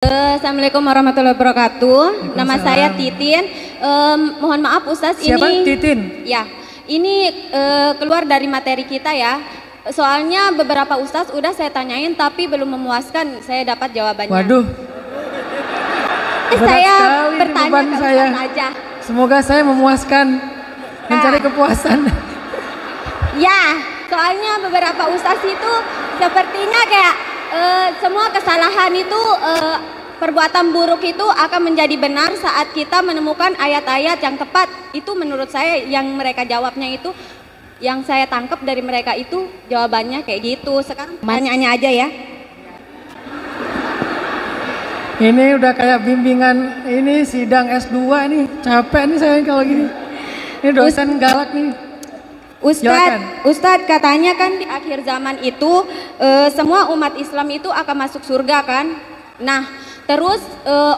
Assalamualaikum warahmatullahi wabarakatuh. Nama saya Titin. Mohon maaf Ustaz, Siapa? ini Titin? ya, ini keluar dari materi kita ya. Soalnya beberapa Ustaz udah saya tanyain tapi belum memuaskan saya dapat jawabannya. Waduh. Saya Berat bertanya beban ke saya. Ustaz aja. Semoga saya memuaskan, mencari kepuasan. Ya, soalnya beberapa Ustaz itu sepertinya kayak semua kesalahan itu perbuatan buruk itu akan menjadi benar saat kita menemukan ayat-ayat yang tepat. Itu menurut saya yang mereka jawabnya itu, yang saya tangkap dari mereka itu jawabannya kayak gitu. Sekarang pertanyaannya aja ya. Ini udah kayak bimbingan, ini sidang S2 nih, capek nih saya kalau gini. Ini dosen galak nih. Ustadz katanya kan di akhir zaman itu semua umat Islam itu akan masuk surga kan. Nah terus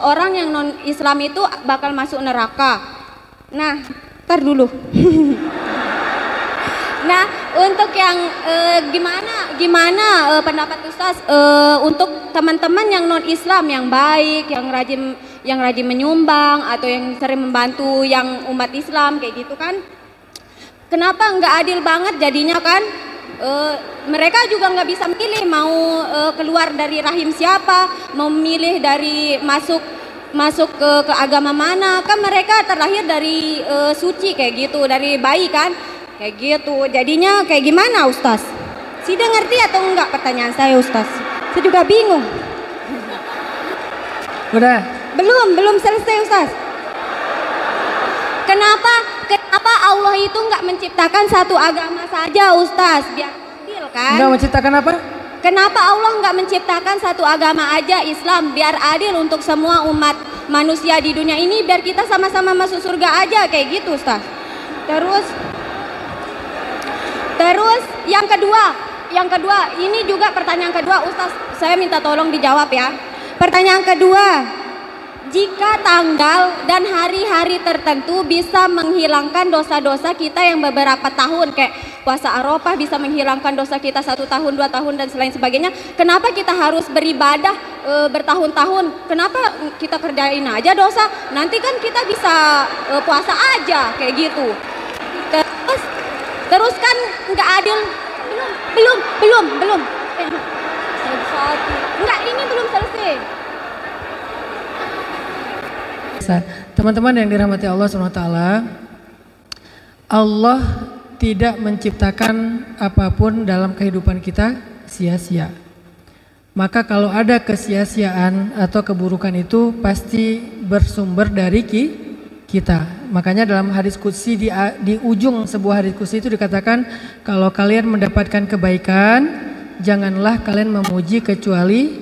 orang yang non Islam itu bakal masuk neraka. Nah ntar dulu. Nah untuk yang gimana pendapat Ustadz untuk teman-teman yang non Islam yang baik, yang rajin menyumbang atau yang sering membantu yang umat Islam kayak gitu kan. Kenapa nggak adil banget jadinya kan? Mereka juga nggak bisa milih mau keluar dari rahim siapa, mau milih dari masuk ke agama mana. Kan mereka terlahir dari suci kayak gitu, dari bayi kan, kayak gitu. Jadinya kayak gimana Ustaz? Sida ngerti atau enggak pertanyaan saya Ustaz? Saya juga bingung. Udah? Belum selesai Ustaz. Kenapa Allah itu nggak menciptakan satu agama saja Ustaz, biar adil kan? Nggak menciptakan apa? Kenapa Allah nggak menciptakan satu agama aja Islam, biar adil untuk semua umat manusia di dunia ini, biar kita sama-sama masuk surga aja kayak gitu Ustaz. Terus yang kedua ini juga pertanyaan kedua Ustaz, saya minta tolong dijawab ya. Pertanyaan kedua, jika tanggal dan hari-hari tertentu bisa menghilangkan dosa-dosa kita yang beberapa tahun, kayak puasa Arafah bisa menghilangkan dosa kita 1 tahun, 2 tahun dan selain sebagainya, kenapa kita harus beribadah bertahun-tahun? Kenapa kita kerjain aja dosa? Nanti kan kita bisa puasa aja kayak gitu. Terus kan nggak adil. Belum. Enggak, ini belum selesai. Teman-teman yang dirahmati Allah SWT, Allah tidak menciptakan apapun dalam kehidupan kita sia-sia. Maka kalau ada kesia-siaan atau keburukan itu pasti bersumber dari kita. Makanya dalam hadis qudsi di ujung sebuah hadis qudsi itu dikatakan, kalau kalian mendapatkan kebaikan, janganlah kalian memuji kecuali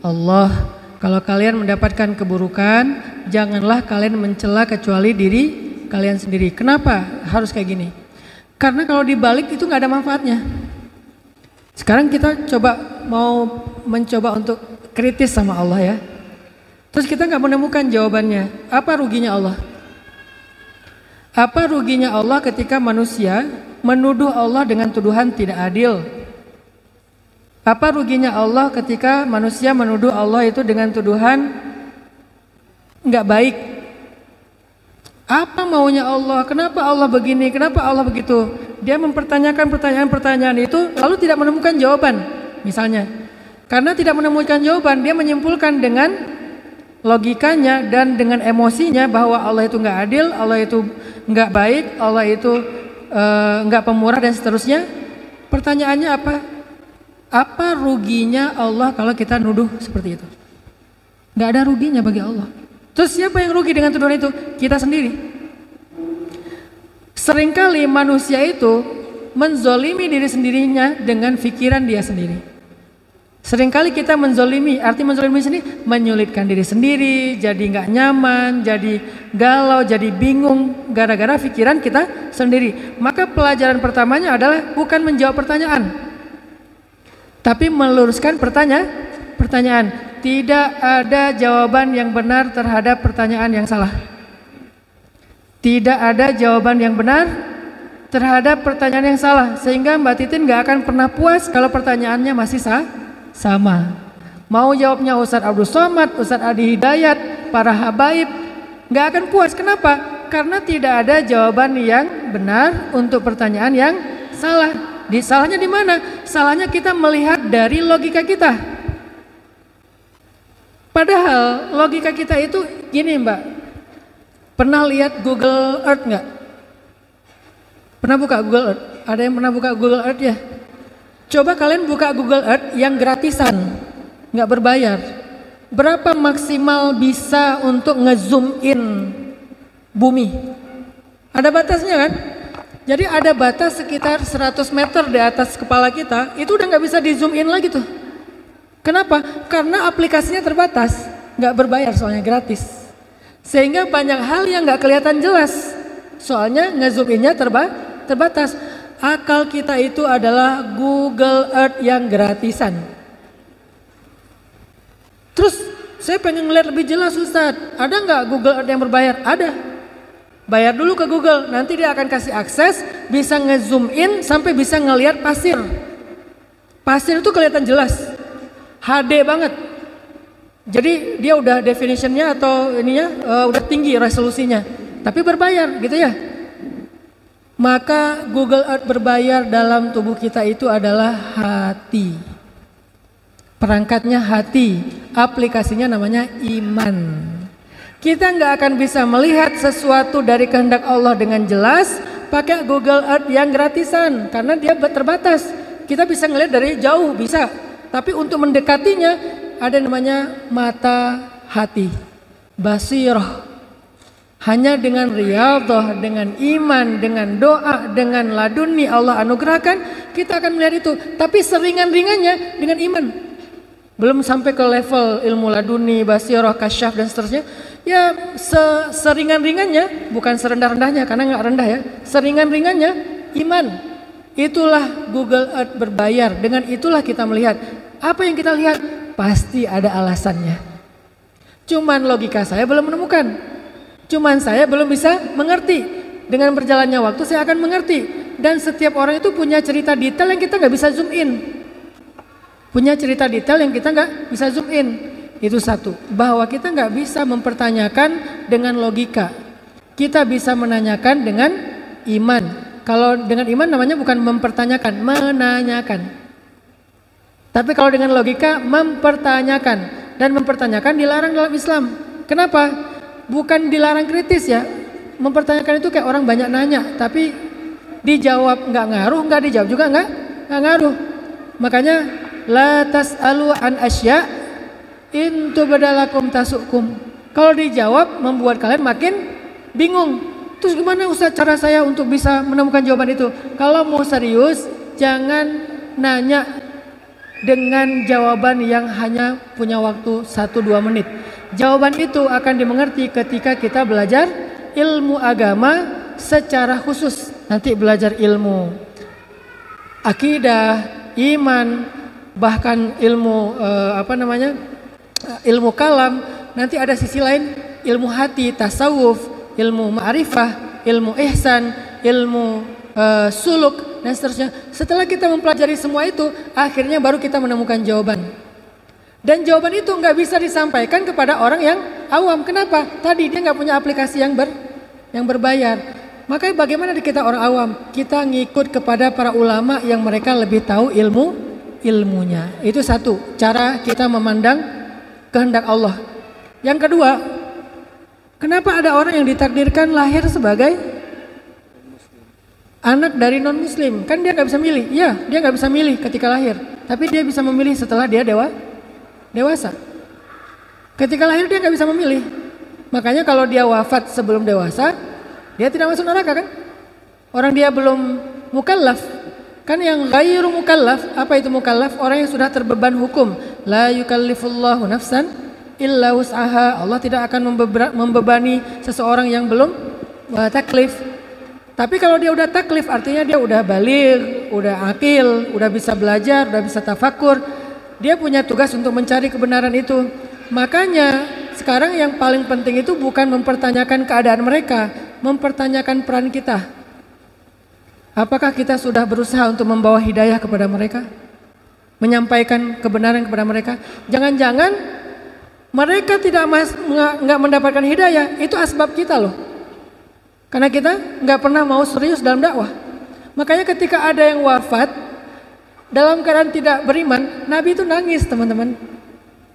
Allah. Kalau kalian mendapatkan keburukan, janganlah kalian mencela kecuali diri kalian sendiri. Kenapa harus kayak gini? Karena kalau dibalik itu nggak ada manfaatnya. Sekarang kita mau mencoba untuk kritis sama Allah ya. Terus kita nggak menemukan jawabannya. Apa ruginya Allah? Apa ruginya Allah ketika manusia menuduh Allah dengan tuduhan tidak adil? Apa ruginya Allah ketika manusia menuduh Allah itu dengan tuduhan nggak baik? Apa maunya Allah? Kenapa Allah begini? Kenapa Allah begitu? Dia mempertanyakan pertanyaan-pertanyaan itu lalu tidak menemukan jawaban. Misalnya, karena tidak menemukan jawaban, dia menyimpulkan dengan logikanya dan dengan emosinya bahwa Allah itu nggak adil, Allah itu nggak baik, Allah itu nggak pemurah dan seterusnya. Pertanyaannya apa? Apa ruginya Allah kalau kita nuduh seperti itu? Gak ada ruginya bagi Allah. Terus siapa yang rugi dengan tuduhan itu? Kita sendiri. Seringkali manusia itu menzolimi diri sendirinya dengan pikiran dia sendiri. Seringkali kita menzolimi, arti menzolimi sini menyulitkan diri sendiri, jadi gak nyaman, jadi galau, jadi bingung gara-gara pikiran kita sendiri. Maka pelajaran pertamanya adalah bukan menjawab pertanyaan, tapi meluruskan pertanyaan. Tidak ada jawaban yang benar terhadap pertanyaan yang salah. Tidak ada jawaban yang benar terhadap pertanyaan yang salah. Sehingga Mbak Titin gak akan pernah puas kalau pertanyaannya masih sama. Mau jawabnya Ustadz Abdul Somad, Ustadz Adi Hidayat, para habaib, nggak akan puas. Kenapa? Karena tidak ada jawaban yang benar untuk pertanyaan yang salah. Salahnya di mana? Salahnya kita melihat dari logika kita. Padahal logika kita itu gini Mbak. Pernah lihat Google Earth nggak? Pernah buka Google Earth? Ada yang pernah buka Google Earth ya? Coba kalian buka Google Earth yang gratisan, nggak berbayar. Berapa maksimal bisa untuk ngezoom in bumi? Ada batasnya kan? Jadi ada batas sekitar 100 meter di atas kepala kita, itu udah nggak bisa di zoom in lagi tuh. Kenapa? Karena aplikasinya terbatas, nggak berbayar soalnya gratis. Sehingga banyak hal yang nggak kelihatan jelas, soalnya ngezoom innya terbatas. Akal kita itu adalah Google Earth yang gratisan. Terus saya pengen ngeliat lebih jelas Ustadz, ada nggak Google Earth yang berbayar? Ada. Bayar dulu ke Google, nanti dia akan kasih akses, bisa ngezoom in sampai bisa ngeliat pasir. Pasir itu kelihatan jelas, HD banget. Jadi dia udah definitionnya atau ininya udah tinggi resolusinya, tapi berbayar gitu ya. Maka Google Earth berbayar dalam tubuh kita itu adalah hati. Perangkatnya hati, aplikasinya namanya iman. Kita nggak akan bisa melihat sesuatu dari kehendak Allah dengan jelas pakai Google Earth yang gratisan, karena dia terbatas. Kita bisa ngelihat dari jauh bisa, tapi untuk mendekatinya ada namanya mata hati, basirah. Hanya dengan riyadhah, dengan iman, dengan doa, dengan laduni Allah anugerahkan, kita akan melihat itu. Tapi seringan-ringannya dengan iman. Belum sampai ke level ilmu laduni, basirah, kasyaf dan seterusnya. Ya seringan-ringannya, bukan serendah-rendahnya karena nggak rendah ya. Seringan-ringannya iman. Itulah Google Earth berbayar. Dengan itulah kita melihat. Apa yang kita lihat pasti ada alasannya. Cuman logika saya belum menemukan. Cuman saya belum bisa mengerti. Dengan berjalannya waktu saya akan mengerti. Dan setiap orang itu punya cerita detail yang kita nggak bisa zoom in. Punya cerita detail yang kita nggak bisa zoom in. Itu satu. Bahwa kita nggak bisa mempertanyakan dengan logika. Kita bisa menanyakan dengan iman. Kalau dengan iman namanya bukan mempertanyakan, menanyakan. Tapi kalau dengan logika mempertanyakan. Dan mempertanyakan dilarang dalam Islam. Kenapa? Bukan dilarang kritis ya. Mempertanyakan itu kayak orang banyak nanya, tapi dijawab nggak ngaruh, nggak dijawab juga nggak ngaruh. Makanya la tas'alu an asya in tubdalakum tasukum. Kalau dijawab membuat kalian makin bingung. Terus gimana Ustaz cara saya untuk bisa menemukan jawaban itu? Kalau mau serius jangan nanya dengan jawaban yang hanya punya waktu 1-2 menit. Jawaban itu akan dimengerti ketika kita belajar ilmu agama secara khusus. Nanti belajar ilmu akidah, iman, bahkan ilmu ilmu kalam. Nanti ada sisi lain, ilmu hati, tasawuf, ilmu ma'rifah, ilmu ihsan, ilmu suluk dan seterusnya. Setelah kita mempelajari semua itu, akhirnya baru kita menemukan jawaban. Dan jawaban itu nggak bisa disampaikan kepada orang yang awam. Kenapa? Tadi dia nggak punya aplikasi yang berbayar. Makanya bagaimana kita orang awam? Kita ngikut kepada para ulama yang mereka lebih tahu ilmunya. Itu satu cara kita memandang kehendak Allah. Yang kedua, kenapa ada orang yang ditakdirkan lahir sebagai anak dari non muslim? Kan dia nggak bisa milih. Ya, dia nggak bisa milih ketika lahir. Tapi dia bisa memilih setelah dia dewasa. Ketika lahir dia nggak bisa memilih. Makanya kalau dia wafat sebelum dewasa, dia tidak masuk neraka kan? Orang dia belum mukallaf. Kan yang ghairu mukallaf, apa itu mukallaf? Orang yang sudah terbeban hukum. La yukallifullahu nafsan illa wus'aha. Allah tidak akan membebani seseorang yang belum taklif. Tapi kalau dia udah taklif artinya dia udah baligh, udah akil, udah bisa belajar, udah bisa tafakur. Dia punya tugas untuk mencari kebenaran itu. Makanya sekarang yang paling penting itu bukan mempertanyakan keadaan mereka, mempertanyakan peran kita. Apakah kita sudah berusaha untuk membawa hidayah kepada mereka? menyampaikan kebenaran kepada mereka. Jangan-jangan mereka nggak mendapatkan hidayah, itu asbab kita loh. Karena kita nggak pernah mau serius dalam dakwah. Makanya ketika ada yang wafat dalam keadaan tidak beriman, Nabi itu nangis teman-teman.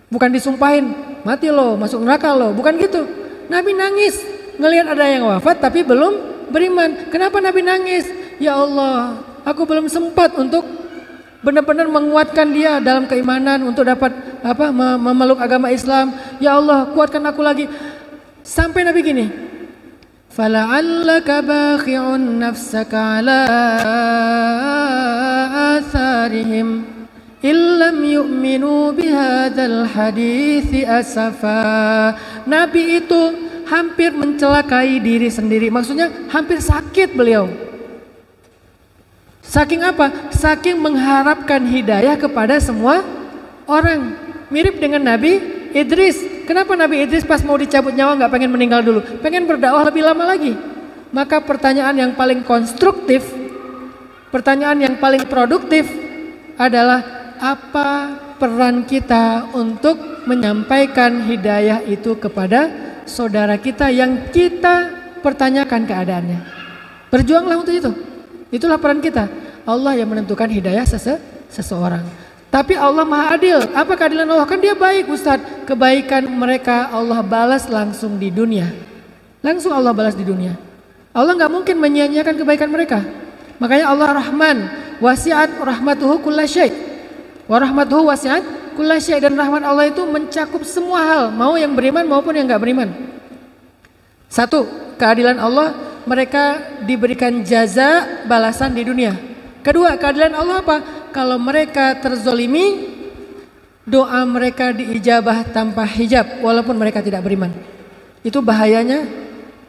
Bukan disumpahin, mati lo, masuk neraka lo, bukan gitu. Nabi nangis ngelihat ada yang wafat tapi belum beriman. Kenapa Nabi nangis? Ya Allah, aku belum sempat untuk benar-benar menguatkan dia dalam keimanan untuk dapat memeluk agama Islam. Ya Allah, kuatkan aku lagi. Sampai Nabi gini, fala'allaka bakhi'un nafsaka ala atharihim illam yu'minu bihadzal hadithi asafa. Nabi itu hampir mencelakai diri sendiri. Maksudnya hampir sakit beliau. Saking apa? Saking mengharapkan hidayah kepada semua orang. Mirip dengan Nabi Idris. Kenapa Nabi Idris pas mau dicabut nyawa nggak pengen meninggal dulu? Pengen berdakwah lebih lama lagi. Maka pertanyaan yang paling konstruktif, pertanyaan yang paling produktif adalah apa peran kita untuk menyampaikan hidayah itu kepada saudara kita yang kita pertanyakan keadaannya. Berjuanglah untuk itu. Itulah peran kita. Allah yang menentukan hidayah seseorang. Tapi Allah Maha Adil. Apa keadilan Allah? Kan dia baik Ustadz. Kebaikan mereka Allah balas langsung di dunia. Langsung Allah balas di dunia. Allah nggak mungkin menyia-nyiakan kebaikan mereka. Makanya Allah Rahman. Wasi'at rahmatuhu kulla syai'. Wa rahmatuhu wasi'at kulla syai'. Dan rahmat Allah itu mencakup semua hal. Mau yang beriman maupun yang nggak beriman. Satu, keadilan Allah. Mereka diberikan jaza balasan di dunia. Kedua, keadilan Allah apa? Kalau mereka terzolimi, doa mereka diijabah tanpa hijab walaupun mereka tidak beriman. Itu bahayanya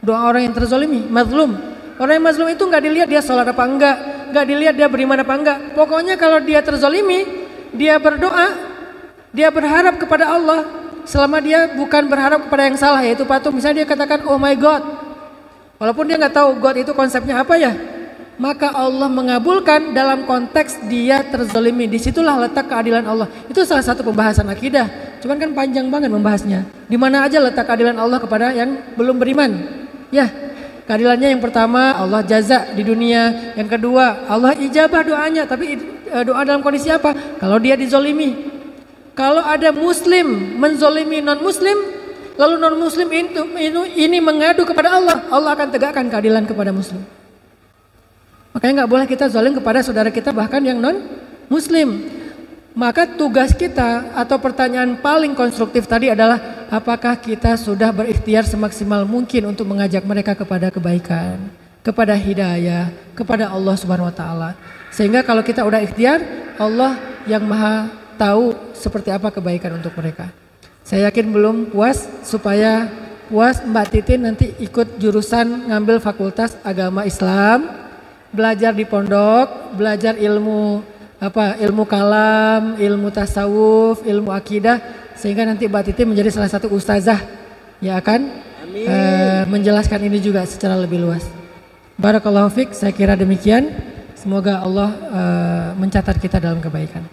doa orang yang terzolimi, mazlum. Orang yang mazlum itu nggak dilihat dia sholat apa enggak, nggak dilihat dia beriman apa enggak. Pokoknya kalau dia terzolimi, dia berdoa, dia berharap kepada Allah. Selama dia bukan berharap kepada yang salah, yaitu patung. Misalnya dia katakan, oh my God. Walaupun dia nggak tahu God itu konsepnya apa ya, maka Allah mengabulkan dalam konteks dia terzolimi. Disitulah letak keadilan Allah. Itu salah satu pembahasan akidah. Cuman kan panjang banget membahasnya. Di mana aja letak keadilan Allah kepada yang belum beriman? Ya, keadilannya yang pertama Allah jaza di dunia. Yang kedua Allah ijabah doanya. Tapi doa dalam kondisi apa? Kalau dia dizolimi. Kalau ada Muslim menzolimi non Muslim, lalu non Muslim ini mengadu kepada Allah, Allah akan tegakkan keadilan kepada Muslim. Makanya nggak boleh kita zalim kepada saudara kita bahkan yang non Muslim. Maka tugas kita atau pertanyaan paling konstruktif tadi adalah apakah kita sudah berikhtiar semaksimal mungkin untuk mengajak mereka kepada kebaikan, kepada hidayah, kepada Allah Subhanahu Wa Taala. Sehingga kalau kita udah ikhtiar, Allah yang maha tahu seperti apa kebaikan untuk mereka. Saya yakin belum puas. Supaya puas, Mbak Titin nanti ikut jurusan ngambil Fakultas Agama Islam, belajar di pondok, belajar ilmu kalam, ilmu tasawuf, ilmu akidah, sehingga nanti Mbak Titin menjadi salah satu ustazah yang akan menjelaskan ini juga secara lebih luas. Barakallahu fiik, saya kira demikian. Semoga Allah mencatat kita dalam kebaikan.